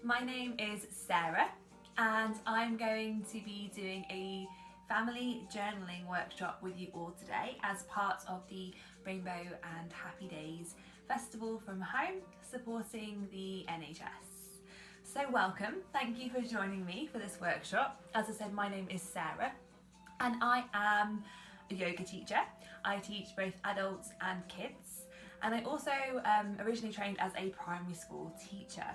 my name is Sarah and I'm going to be doing a family journaling workshop with you all today as part of the Rainbow and Happy Days Festival from Home, supporting the NHS. So welcome, thank you for joining me for this workshop. As I said, my name is Sarah and I am a yoga teacher. I teach both adults and kids, and I also originally trained as a primary school teacher.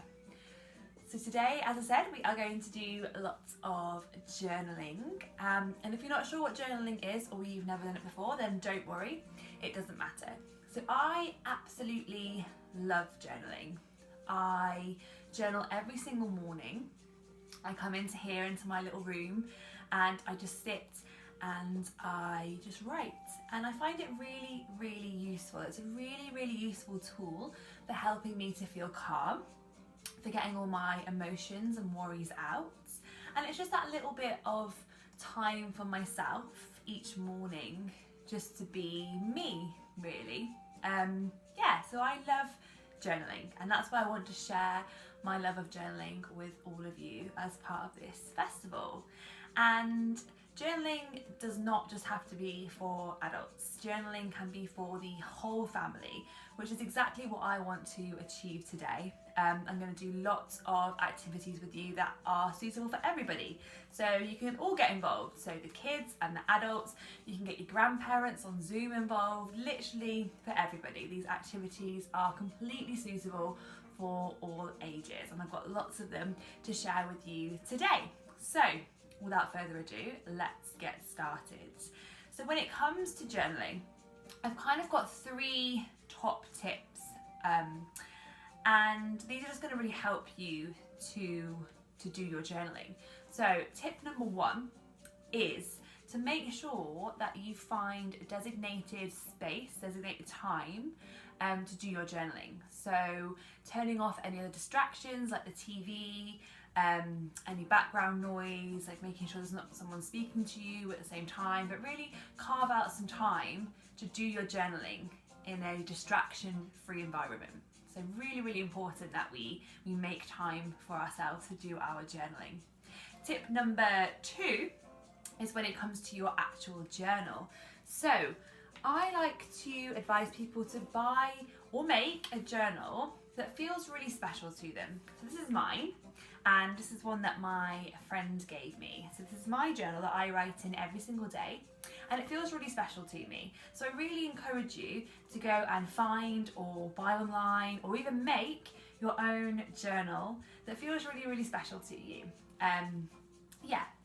So today, as I said, we are going to do lots of journaling. And if you're not sure what journaling is or you've never done it before, then don't worry, it doesn't matter. So I absolutely love journaling. I journal every single morning. I come into here, into my little room, and I just sit and I just write. And I find it really, really useful. It's a really, really useful tool for helping me to feel calm, for getting all my emotions and worries out. And it's just that little bit of time for myself each morning just to be me, really. So I love journaling, and that's why I want to share my love of journaling with all of you as part of this festival. And journaling does not just have to be for adults. Journaling can be for the whole family, which is exactly what I want to achieve today. I'm going to do lots of activities with you that are suitable for everybody. So you can all get involved. So the kids and the adults, you can get your grandparents on Zoom involved, literally for everybody. These activities are completely suitable for all ages, and I've got lots of them to share with you today. So without further ado, let's get started. So when it comes to journaling, I've kind of got 3 top tips, and these are just going to really help you to do your journaling. So tip number 1 is to make sure that you find a designated space, designated time to do your journaling. So turning off any other distractions like the TV, any background noise, like making sure there's not someone speaking to you at the same time, but really carve out some time to do your journaling in a distraction-free environment. So really, really important that we make time for ourselves to do our journaling. Tip number 2 is when it comes to your actual journal. So I like to advise people to buy or make a journal that feels really special to them. So this is mine, and this is one that my friend gave me. So this is my journal that I write in every single day, and it feels really special to me. So I really encourage you to go and find or buy online or even make your own journal that feels really, really special to you.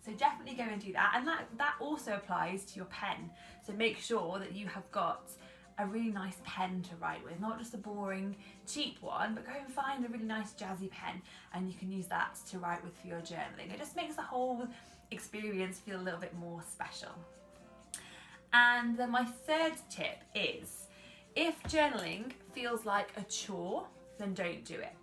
So definitely go and do that. And that also applies to your pen. So make sure that you have got a really nice pen to write with, not just a boring, cheap one, but go and find a really nice jazzy pen, and you can use that to write with for your journaling. It just makes the whole experience feel a little bit more special. And then my 3rd tip is, if journaling feels like a chore, then don't do it.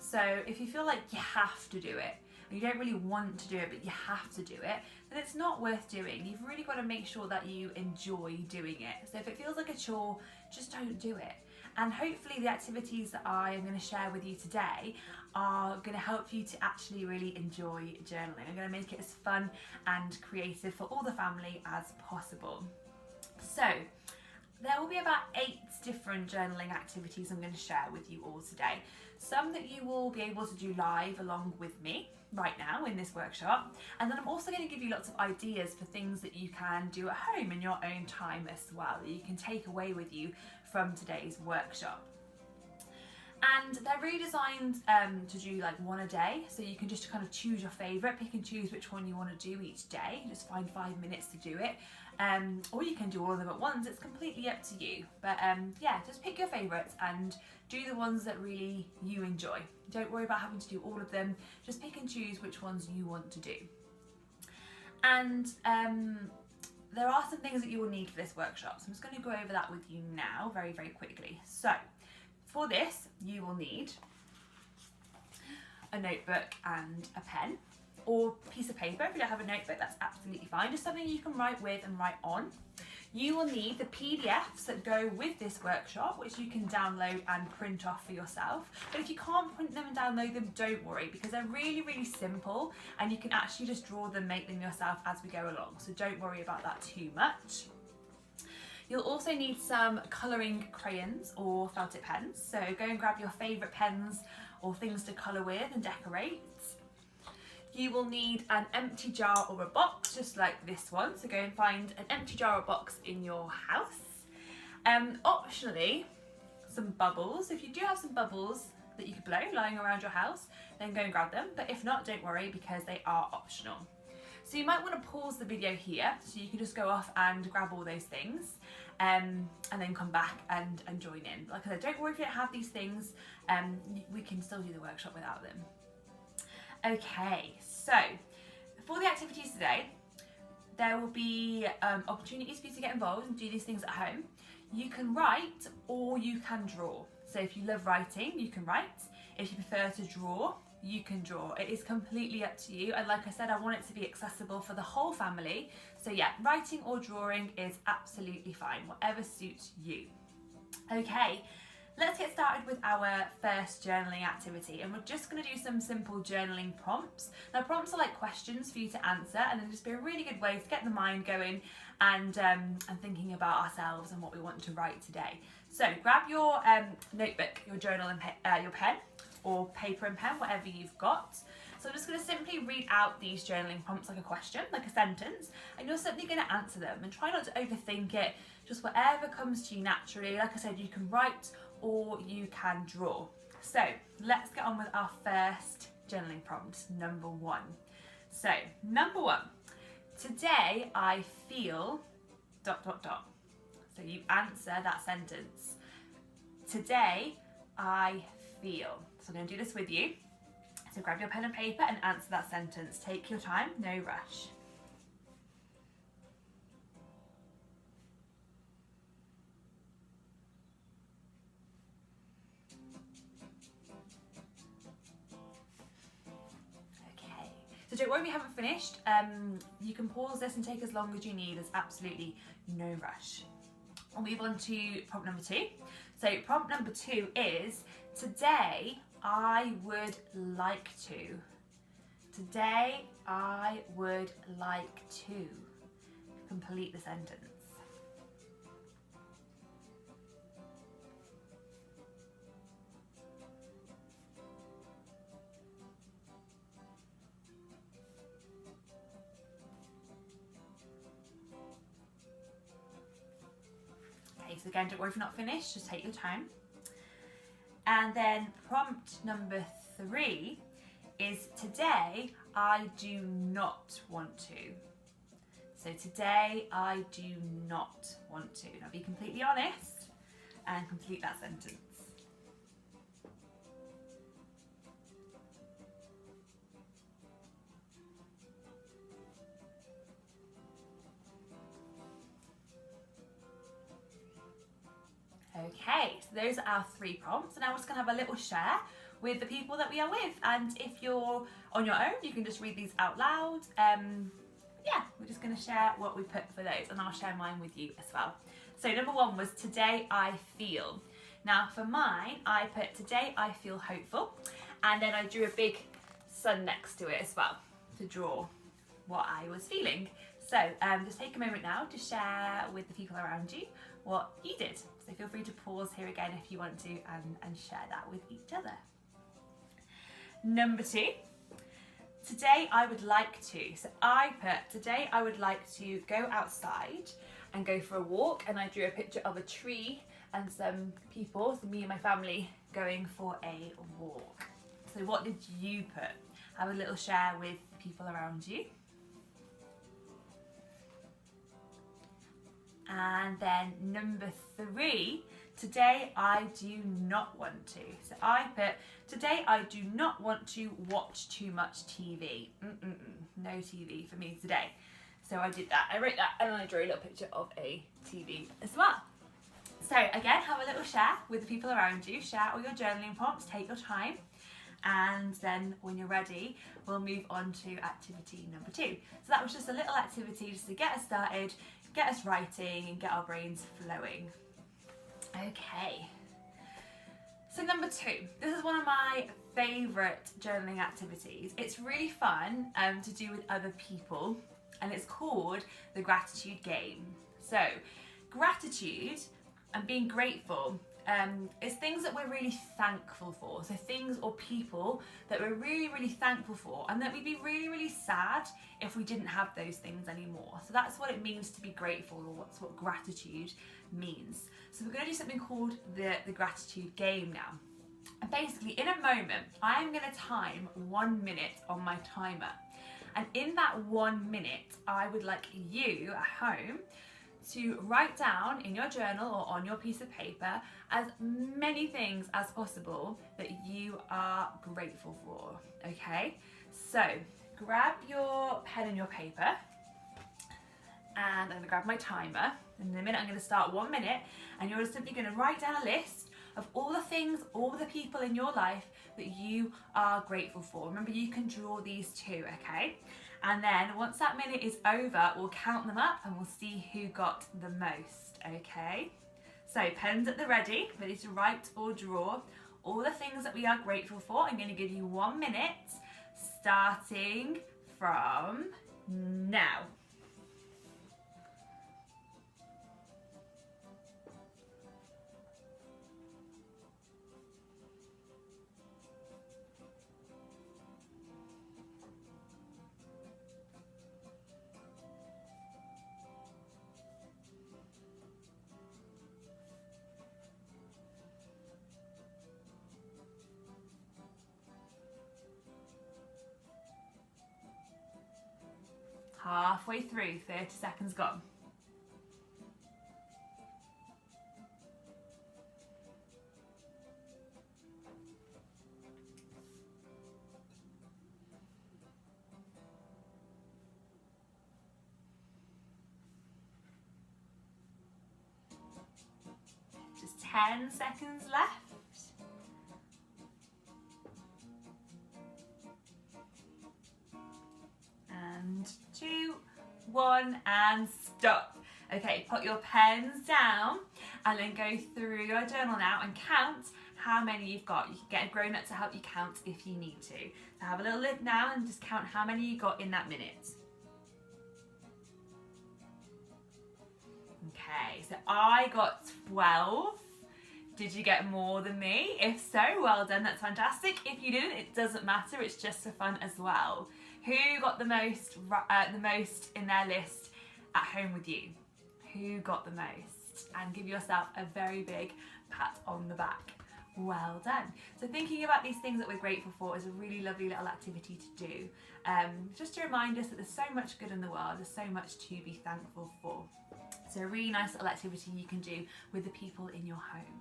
So if you feel like you have to do it, you don't really want to do it, but you have to do it, then it's not worth doing. You've really got to make sure that you enjoy doing it. So if it feels like a chore, just don't do it. And hopefully the activities that I am going to share with you today are going to help you to actually really enjoy journaling. I'm going to make it as fun and creative for all the family as possible. So there will be about 8 different journaling activities I'm going to share with you all today. Some that you will be able to do live along with me right now in this workshop, and then I'm also going to give you lots of ideas for things that you can do at home in your own time as well, that you can take away with you from today's workshop. And they're really designed to do like one a day, so you can just kind of choose your favourite, pick and choose which one you want to do each day, just find 5 minutes to do it, or you can do all of them at once. It's completely up to you, but just pick your favourites and do the ones that really you enjoy. Don't worry about having to do all of them, just pick and choose which ones you want to do. And there are some things that you will need for this workshop, so I'm just going to go over that with you now very, very quickly. So for this, you will need a notebook and a pen, or piece of paper. If you don't have a notebook, that's absolutely fine. Just something you can write with and write on. You will need the PDFs that go with this workshop, which you can download and print off for yourself. But if you can't print them and download them, don't worry, because they're really, really simple and you can actually just draw them, make them yourself as we go along. So don't worry about that too much. You'll also need some colouring crayons or felt tip pens. So go and grab your favourite pens or things to colour with and decorate. You will need an empty jar or a box, just like this one. So go and find an empty jar or box in your house. Optionally, some bubbles. If you do have some bubbles that you could blow lying around your house, then go and grab them. But if not, don't worry, because they are optional. So you might want to pause the video here, so you can just go off and grab all those things and then come back and join in. Like I said, don't worry if you don't have these things, we can still do the workshop without them. Okay, so for the activities today, there will be opportunities for you to get involved and do these things at home. You can write or you can draw. So if you love writing, you can write. If you prefer to draw, you can draw. It is completely up to you, and like I said, I want it to be accessible for the whole family. So yeah, writing or drawing is absolutely fine, whatever suits you. Okay, let's get started with our first journaling activity, and we're just going to do some simple journaling prompts. Now, prompts are like questions for you to answer, and then just be a really good way to get the mind going and thinking about ourselves and what we want to write today. So grab your notebook, your journal and your pen, or paper and pen, whatever you've got. So I'm just going to simply read out these journaling prompts like a question, like a sentence, and you're simply going to answer them, and try not to overthink it, just whatever comes to you naturally. Like I said, you can write or you can draw. So let's get on with our first journaling prompt, number 1. So number 1, today I feel ... So you answer that sentence. Today I feel. So I'm going to do this with you. So grab your pen and paper and answer that sentence. Take your time, no rush. Okay, so don't worry if you haven't finished. You can pause this and take as long as you need. There's absolutely no rush. I'll move on to prompt number 2. So prompt number 2 is, today I would like to. Today I would like to. Complete the sentence. Okay, so again, don't worry if you're not finished, just take your time. And then prompt number 3 is, today I do not want to. So today I do not want to. Now be completely honest and complete that sentence. Okay, so those are our 3 prompts, and now we're just going to have a little share with the people that we are with. And if you're on your own, you can just read these out loud. Yeah, we're just going to share what we put for those, and I'll share mine with you as well. So number 1 was, today I feel. Now for mine, I put, today I feel hopeful, and then I drew a big sun next to it as well to draw what I was feeling. So just take a moment now to share with the people around you what you did. So feel free to pause here again if you want to and share that with each other. Number 2, today I would like to. So I put, today I would like to go outside and go for a walk, and I drew a picture of a tree and some people, so me and my family, going for a walk. So what did you put? Have a little share with the people around you. And then number 3, today I do not want to. So I put, today I do not want to watch too much TV. No TV for me today. So I did that, I wrote that, and I drew a little picture of a TV as well. So again, have a little share with the people around you, share all your journaling prompts, take your time, and then when you're ready, we'll move on to activity number 2. So that was just a little activity just to get us started, get us writing and get our brains flowing. Okay. So number 2, this is one of my favourite journaling activities. It's really fun to do with other people, and it's called the gratitude game. So gratitude and being grateful is things that we're really thankful for. So things or people that we're really, really thankful for, and that we'd be really, really sad if we didn't have those things anymore. So that's what it means to be grateful, or that's what gratitude means. So we're going to do something called the gratitude game now. And basically, in a moment, I am going to time 1 minute on my timer. And in that 1 minute, I would like you at home to write down in your journal or on your piece of paper as many things as possible that you are grateful for, okay? So grab your pen and your paper, and I'm going to grab my timer. In a minute, I'm going to start 1 minute, and you're simply going to write down a list of all the things, all the people in your life that you are grateful for. Remember, you can draw these too, okay? And then once that minute is over, we'll count them up and we'll see who got the most, okay? So pens at the ready to write or draw all the things that we are grateful for. I'm going to give you 1 minute, starting from now. Halfway through, 30 seconds gone. Just 10 seconds left. And 2, 1, and stop. Okay, put your pens down and then go through your journal now and count how many you've got. You can get a grown-up to help you count if you need to. So have a little look now and just count how many you got in that minute. Okay, so I got 12. Did you get more than me? If so, well done, that's fantastic. If you didn't, it doesn't matter, it's just for fun as well. Who got the most in their list at home with you? Who got the most? And give yourself a very big pat on the back. Well done. So thinking about these things that we're grateful for is a really lovely little activity to do. Just to remind us that there's so much good in the world, there's so much to be thankful for. So a really nice little activity you can do with the people in your home.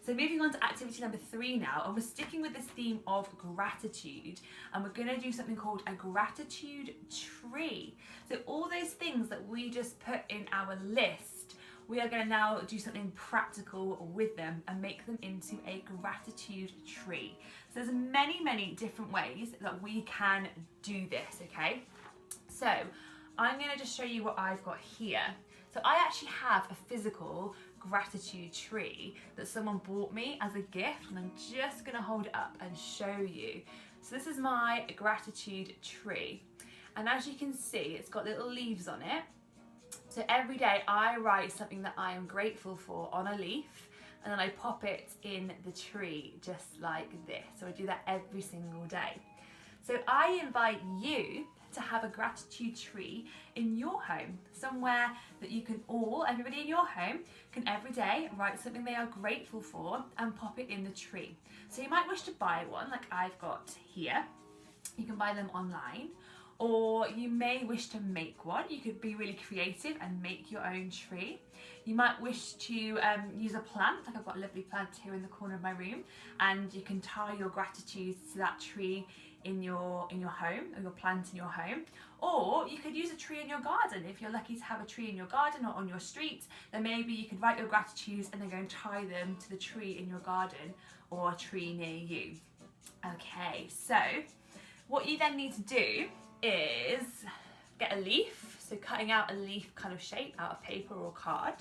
So moving on to activity number 3 now, and we're sticking with this theme of gratitude, and we're going to do something called a gratitude tree. So all those things that we just put in our list, we are going to now do something practical with them and make them into a gratitude tree. So there's many different ways that we can do this, okay? So I'm going to just show you what I've got here. So I actually have a physical gratitude tree that someone bought me as a gift, and I'm just going to hold it up and show you. So this is my gratitude tree, and as you can see, it's got little leaves on it. So every day I write something that I am grateful for on a leaf, and then I pop it in the tree just like this. So I do that every single day. So I invite you to have a gratitude tree in your home, somewhere that you can everybody in your home can every day write something they are grateful for and pop it in the tree. So you might wish to buy one like I've got here. You can buy them online, or you may wish to make one. You could be really creative and make your own tree. You might wish to use a plant, like I've got a lovely plant here in the corner of my room, and you can tie your gratitudes to that tree in your home, or your plant in your home. Or you could use a tree in your garden. If you're lucky to have a tree in your garden or on your street, then maybe you could write your gratitudes and then go and tie them to the tree in your garden or a tree near you. Okay, so what you then need to do is get a leaf. So cutting out a leaf kind of shape out of paper or card.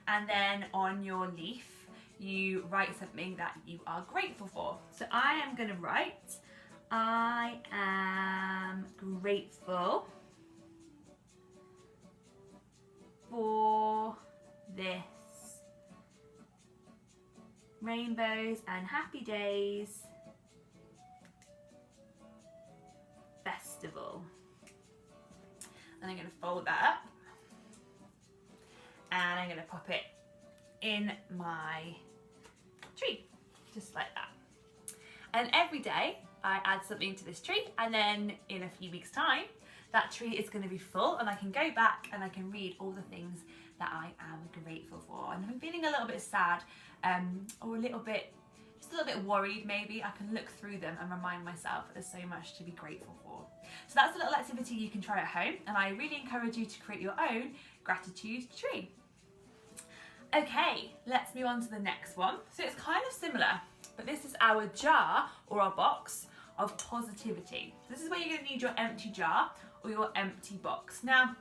And then on your leaf, you write something that you are grateful for. So I am going to write, I am grateful for this Rainbows and Happy Days festival. And I'm going to fold that up and I'm going to pop it in my tree, just like that. And every day I add something to this tree, and then in a few weeks' time that tree is going to be full and I can go back and I can read all the things that I am grateful for. And if I'm feeling a little bit sad or just a little bit worried maybe, I can look through them and remind myself that there's so much to be grateful for. So that's a little activity you can try at home, and I really encourage you to create your own gratitude tree. Okay, let's move on to the next one. So it's kind of similar, but this is our jar or our box of positivity. This is where you're going to need your empty jar or your empty box. Now,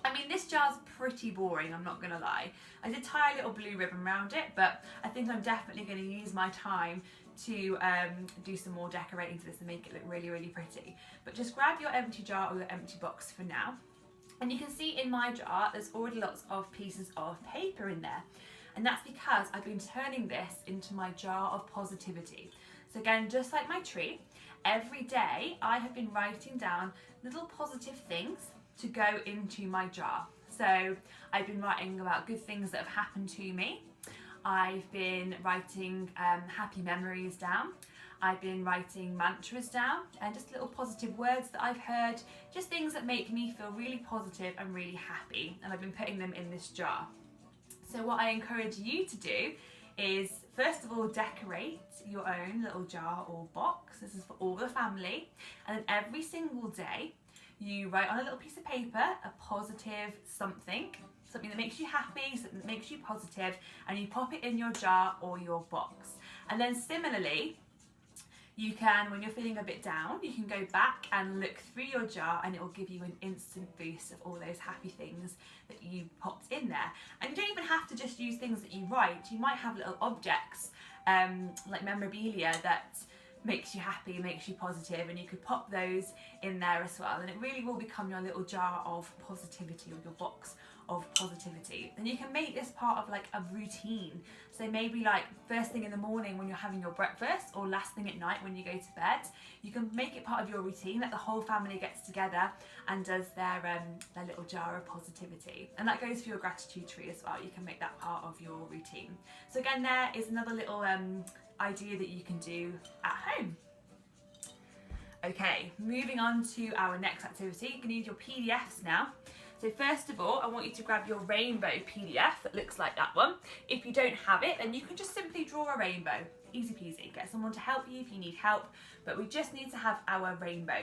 I mean, this jar's pretty boring, I'm not going to lie. I did tie a little blue ribbon around it, but I think I'm definitely going to use my time to do some more decorating to this and make it look really, really pretty. But just grab your empty jar or your empty box for now. And you can see in my jar, there's already lots of pieces of paper in there. And that's because I've been turning this into my jar of positivity. So again, just like my tree, every day I have been writing down little positive things to go into my jar. So I've been writing about good things that have happened to me. I've been writing happy memories down. I've been writing mantras down and just little positive words that I've heard, just things that make me feel really positive and really happy. And I've been putting them in this jar. So what I encourage you to do is, first of all, decorate your own little jar or box. This is for all the family. And then every single day, you write on a little piece of paper a positive something that makes you happy, something that makes you positive, and you pop it in your jar or your box. And then similarly, you can, when you're feeling a bit down, you can go back and look through your jar and it will give you an instant boost of all those happy things that you popped in there. And you don't even have to just use things that you write. You might have little objects like memorabilia that makes you happy, makes you positive, and you could pop those in there as well. And it really will become your little jar of positivity or your box of positivity. And you can make this part of like a routine. So maybe like first thing in the morning when you're having your breakfast, or last thing at night when you go to bed, you can make it part of your routine that the whole family gets together and does their little jar of positivity. And that goes for your gratitude tree as well. You can make that part of your routine. So again, there is another little idea that you can do at home. Okay, moving on to our next activity. You're going to need your PDFs now. So first of all, I want you to grab your rainbow PDF that looks like that one. If you don't have it, then you can just simply draw a rainbow. Easy peasy. Get someone to help you if you need help, but we just need to have our rainbow.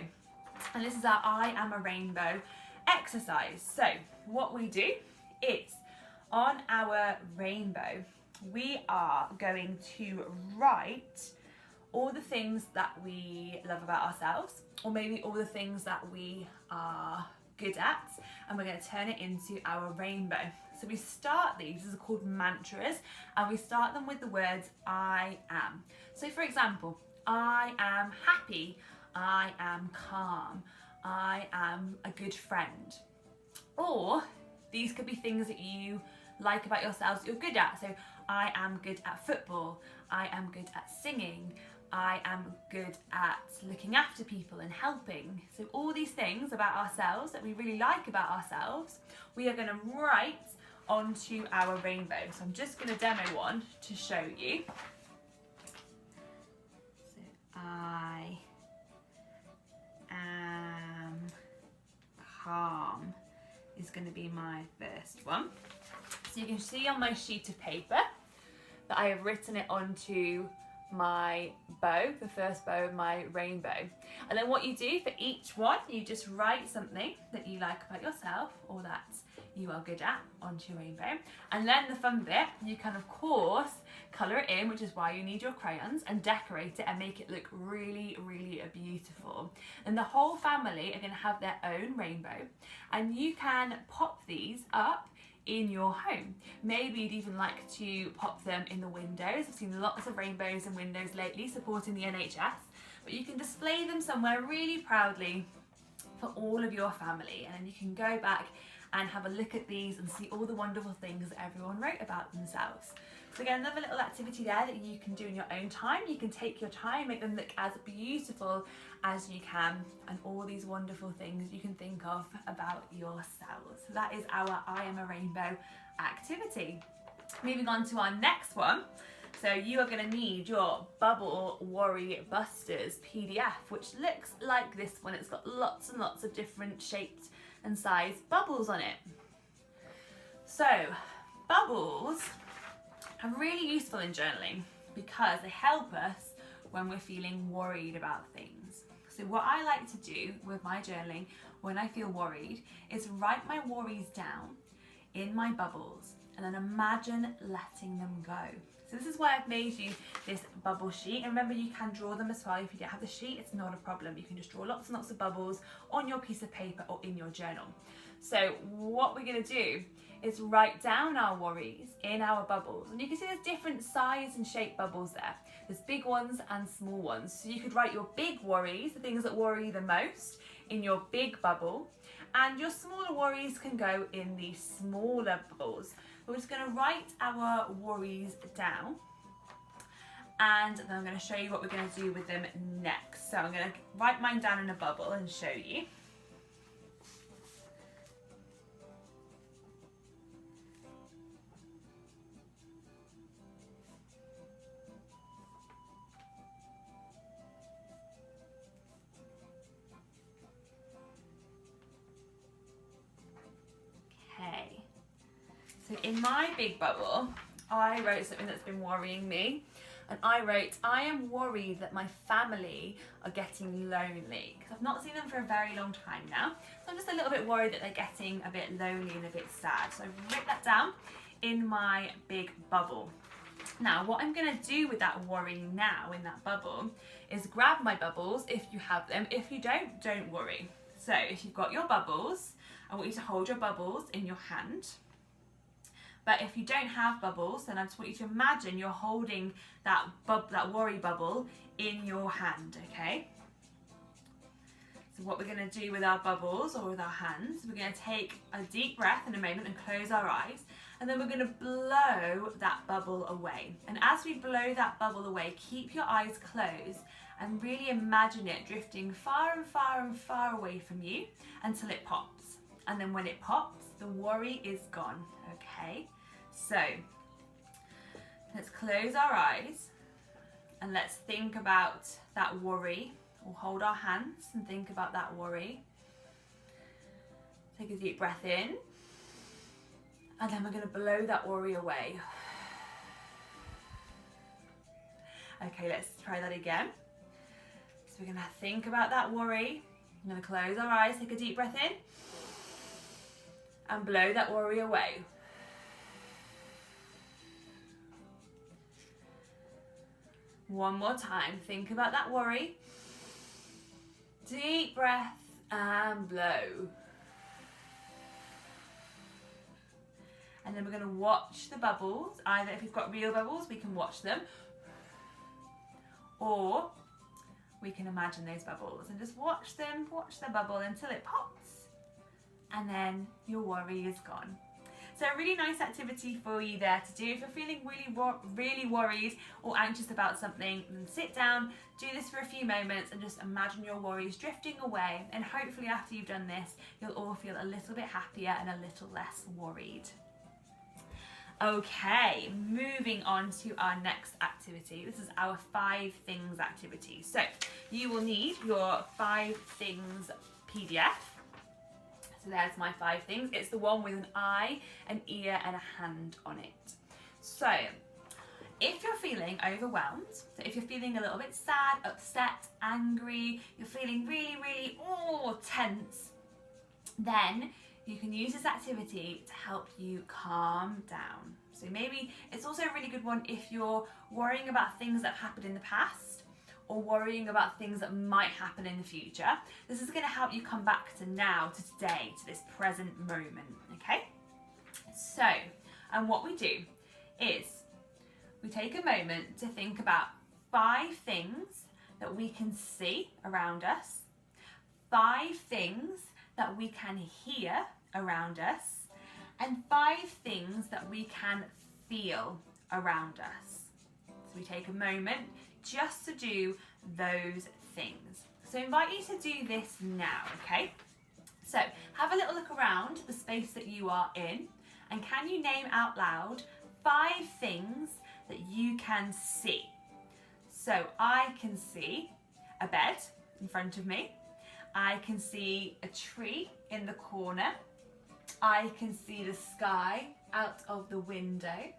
And this is our I am a rainbow exercise. So what we do is, on our rainbow, we are going to write all the things that we love about ourselves, or maybe all the things that we are good at, and we're going to turn it into our rainbow. So we start these are called mantras, and we start them with the words I am. So for example, I am happy, I am calm, I am a good friend. Or these could be things that you like about yourselves that you're good at. So I am good at football, I am good at singing, I am good at looking after people and helping. So all these things about ourselves that we really like about ourselves, we are going to write onto our rainbow. So I'm just going to demo one to show you. So I am calm is going to be my first one. So you can see on my sheet of paper that I have written it onto my bow, the first bow of my rainbow. And then what you do for each one, you just write something that you like about yourself or that you are good at onto your rainbow. And then the fun bit, you can of course colour it in, which is why you need your crayons, and decorate it and make it look really, really beautiful. And the whole family are going to have their own rainbow, and you can pop these up in your home. Maybe you'd even like to pop them in the windows. I've seen lots of rainbows in windows lately supporting the NHS, but you can display them somewhere really proudly for all of your family, and then you can go back and have a look at these and see all the wonderful things that everyone wrote about themselves. So again, another little activity there that you can do in your own time. You can take your time, make them look as beautiful as you can, and all these wonderful things you can think of about yourselves. So that is our I Am a Rainbow activity. Moving on to our next one. So you are going to need your Bubble Worry Busters PDF, which looks like this one. It's got lots and lots of different shaped and sized bubbles on it. So bubbles are really useful in journaling because they help us when we're feeling worried about things. So what I like to do with my journaling when I feel worried is write my worries down in my bubbles and then imagine letting them go. So this is why I've made you this bubble sheet. And remember, you can draw them as well. If you don't have the sheet, it's not a problem. You can just draw lots and lots of bubbles on your piece of paper or in your journal. So what we're going to do is write down our worries in our bubbles. And you can see there's different size and shape bubbles there. There's big ones and small ones. So you could write your big worries, the things that worry the most, in your big bubble. And your smaller worries can go in the smaller bubbles. We're just going to write our worries down, and then I'm going to show you what we're going to do with them next. So I'm going to write mine down in a bubble and show you. So in my big bubble, I wrote something that's been worrying me. And I wrote, I am worried that my family are getting lonely. Because I've not seen them for a very long time now. So I'm just a little bit worried that they're getting a bit lonely and a bit sad. So I've written that down in my big bubble. Now, what I'm going to do with that worry now in that bubble is grab my bubbles if you have them. If you don't worry. So if you've got your bubbles, I want you to hold your bubbles in your hand. But if you don't have bubbles, then I just want you to imagine you're holding that worry bubble in your hand, okay? So what we're going to do with our bubbles or with our hands, we're going to take a deep breath in a moment and close our eyes. And then we're going to blow that bubble away. And as we blow that bubble away, keep your eyes closed and really imagine it drifting far and far and far away from you until it pops. And then when it pops, the worry is gone, okay? So let's close our eyes and let's think about that worry. We'll hold our hands and think about that worry. Take a deep breath in, and then we're going to blow that worry away. Okay, let's try that again. So we're going to think about that worry. I'm going to close our eyes, take a deep breath in, and blow that worry away. One more time, think about that worry. Deep breath and blow. And then we're going to watch the bubbles. Either if we've got real bubbles, we can watch them. Or we can imagine those bubbles and just watch them, watch the bubble until it pops. And then your worry is gone. So a really nice activity for you there to do. If you're feeling really worried or anxious about something, then sit down, do this for a few moments and just imagine your worries drifting away. And hopefully after you've done this, you'll all feel a little bit happier and a little less worried. Okay, moving on to our next activity. This is our 5 things activity. So you will need your 5 things PDF. So there's my 5 things. It's the one with an eye, an ear and a hand on it. So if you're feeling overwhelmed, so if you're feeling a little bit sad, upset, angry, you're feeling really tense, then you can use this activity to help you calm down. So maybe it's also a really good one if you're worrying about things that have happened in the past or worrying about things that might happen in the future. This is going to help you come back to now, to today, to this present moment, okay? So, and what we do is we take a moment to think about 5 things that we can see around us, 5 things that we can hear around us, and 5 things that we can feel around us. So we take a moment just to do those things. So I invite you to do this now, okay? So have a little look around the space that you are in, and can you name out loud 5 things that you can see? So I can see a bed in front of me. I can see a tree in the corner. I can see the sky out of the window.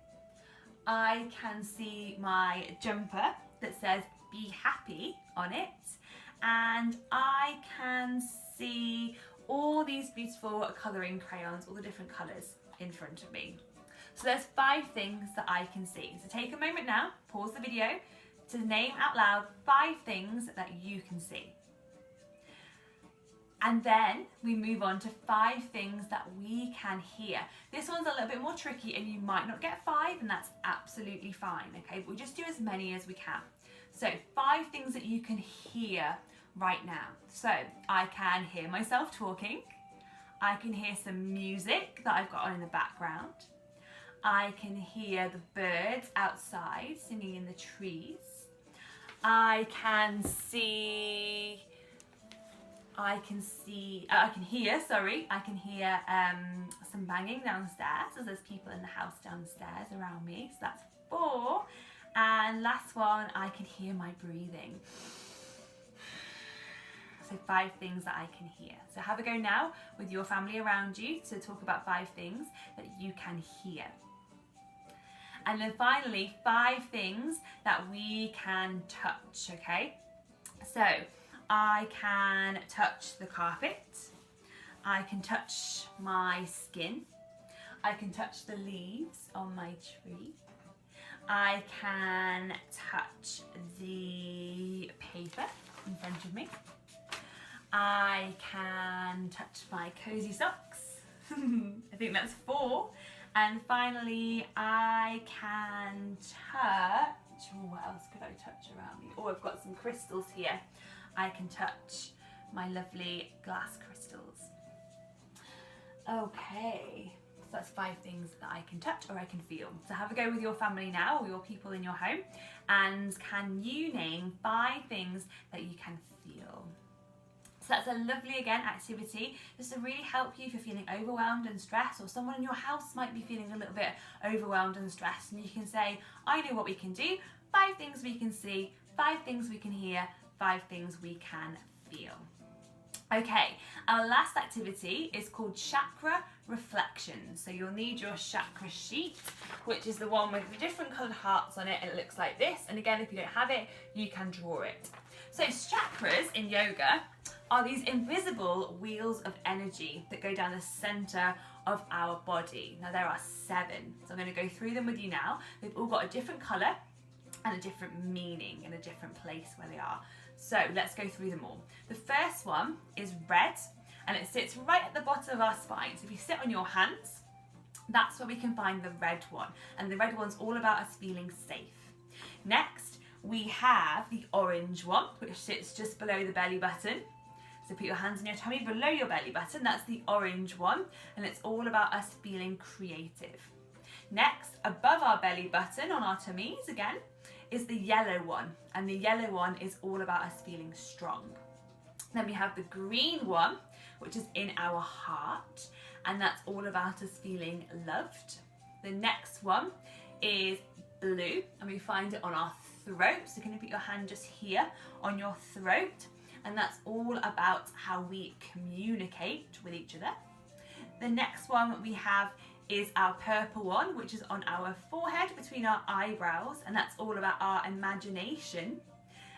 I can see my jumper that says "Be happy" on it. And I can see all these beautiful colouring crayons, all the different colours in front of me. So there's 5 things that I can see. So take a moment now, pause the video, to name out loud 5 things that you can see. And then we move on to 5 things that we can hear. This one's a little bit more tricky and you might not get 5, and that's absolutely fine, okay? But we'll just do as many as we can. So 5 things that you can hear right now. So I can hear myself talking. I can hear some music that I've got on in the background. I can hear the birds outside singing in the trees. I can hear some banging downstairs, as there's people in the house downstairs around me, so that's 4. And last one, I can hear my breathing. So 5 things that I can hear. So have a go now with your family around you to talk about 5 things that you can hear. And then finally, 5 things that we can touch, okay? So I can touch the carpet. I can touch my skin. I can touch the leaves on my tree. I can touch the paper in front of me. I can touch my cozy socks. I think that's 4. And finally, I can touch, what else could I touch around me? Oh, I've got some crystals here. I can touch my lovely glass crystals. Okay, so that's 5 things that I can touch or I can feel. So have a go with your family now, or your people in your home, and can you name 5 things that you can feel? So that's a lovely, again, activity just to really help you if you're feeling overwhelmed and stressed, or someone in your house might be feeling a little bit overwhelmed and stressed, and you can say, I know what we can do, 5 things we can see, 5 things we can hear, 5 things we can feel. Okay, our last activity is called chakra reflection. So you'll need your chakra sheet, which is the one with the different coloured hearts on it, and it looks like this. And again, if you don't have it, you can draw it. So chakras in yoga are these invisible wheels of energy that go down the centre of our body. Now there are 7, so I'm going to go through them with you now. They've all got a different colour and a different meaning in a different place where they are. So let's go through them all. The first one is red, and it sits right at the bottom of our spine. So if you sit on your hands, that's where we can find the red one. And the red one's all about us feeling safe. Next, we have the orange one, which sits just below the belly button. So put your hands on your tummy below your belly button. That's the orange one, and it's all about us feeling creative. Next, above our belly button on our tummies again, is the yellow one, and the yellow one is all about us feeling strong. Then we have the green one, which is in our heart, and that's all about us feeling loved. The next one is blue, and we find it on our throat. So you can put your hand just here on your throat, and that's all about how we communicate with each other. The next one we have is our purple one, which is on our forehead between our eyebrows, and that's all about our imagination.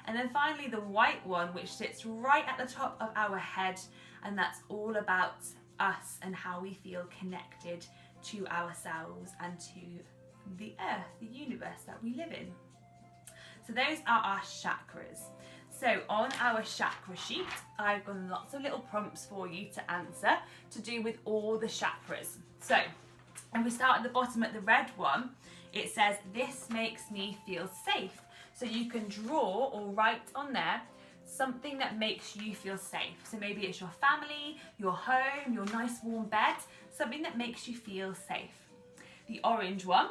And then finally the white one, which sits right at the top of our head, and that's all about us and how we feel connected to ourselves and to the earth, the universe that we live in. So those are our chakras. So on our chakra sheet, I've got lots of little prompts for you to answer to do with all the chakras. So if we start at the bottom at the red one, it says, this makes me feel safe. So you can draw or write on there something that makes you feel safe. So maybe it's your family, your home, your nice warm bed, something that makes you feel safe. The orange one,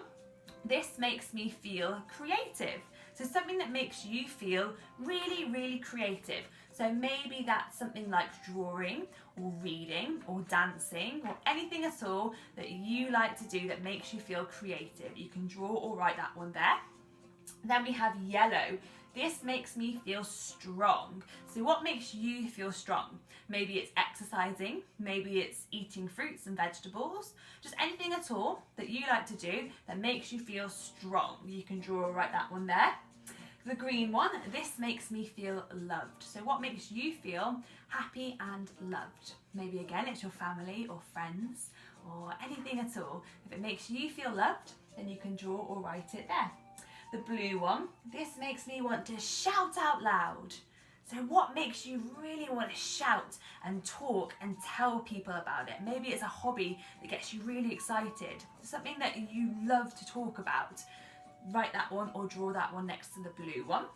this makes me feel creative. So something that makes you feel really, really creative. So maybe that's something like drawing or reading or dancing or anything at all that you like to do that makes you feel creative. You can draw or write that one there. Then we have yellow. This makes me feel strong. So what makes you feel strong? Maybe it's exercising, maybe it's eating fruits and vegetables, just anything at all that you like to do that makes you feel strong. You can draw or write that one there. The green one, this makes me feel loved. So what makes you feel happy and loved? Maybe again, it's your family or friends or anything at all. If it makes you feel loved, then you can draw or write it there. The blue one, this makes me want to shout out loud. So what makes you really want to shout and talk and tell people about it? Maybe it's a hobby that gets you really excited, something that you love to talk about. Write that one or draw that one next to the blue one.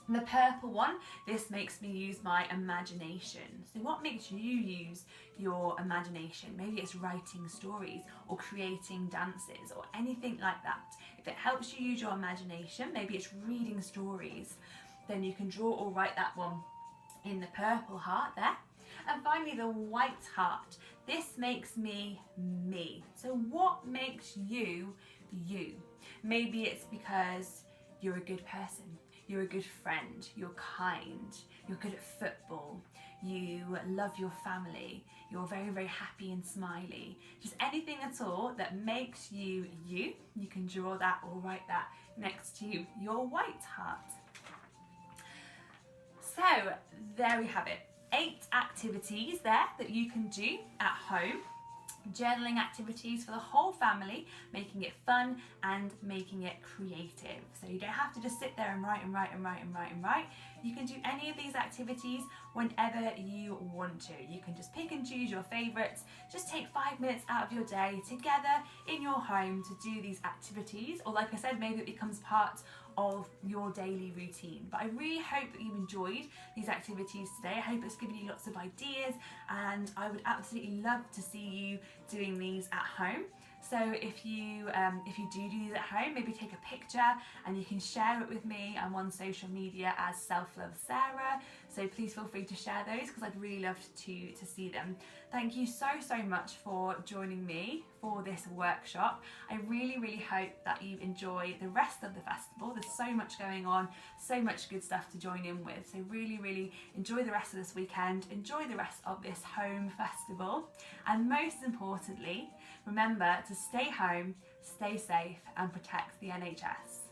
And the purple one, this makes me use my imagination. So what makes you use your imagination? Maybe it's writing stories or creating dances or anything like that. If it helps you use your imagination, maybe it's reading stories, then you can draw or write that one in the purple heart there. And finally the white heart. This makes me me. So what makes you you? Maybe it's because you're a good person, you're a good friend, you're kind, you're good at football, you love your family, you're very, very happy and smiley. Just anything at all that makes you you, you can draw that or write that next to your white heart. So there we have it. 8 activities there that you can do at home. Journaling activities for the whole family, making it fun and making it creative. So you don't have to just sit there and write and write and write and write and write. You can do any of these activities whenever you want to. You can just pick and choose your favourites. Just take 5 minutes out of your day together in your home to do these activities, or like I said, maybe it becomes part of your daily routine. But I really hope that you've enjoyed these activities today. I hope it's given you lots of ideas, and I would absolutely love to see you doing these at home. So if you do these at home, maybe take a picture and you can share it with me. I'm on social media as Self-Love Sarah, so please feel free to share those because I'd really love to see them. Thank you so much for joining me for this workshop. I really, really hope that you enjoy the rest of the festival. There's so much going on, so much good stuff to join in with. So really, really enjoy the rest of this weekend, enjoy the rest of this home festival, and most importantly, remember to stay home, stay safe, and protect the NHS.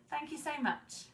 Thank you so much.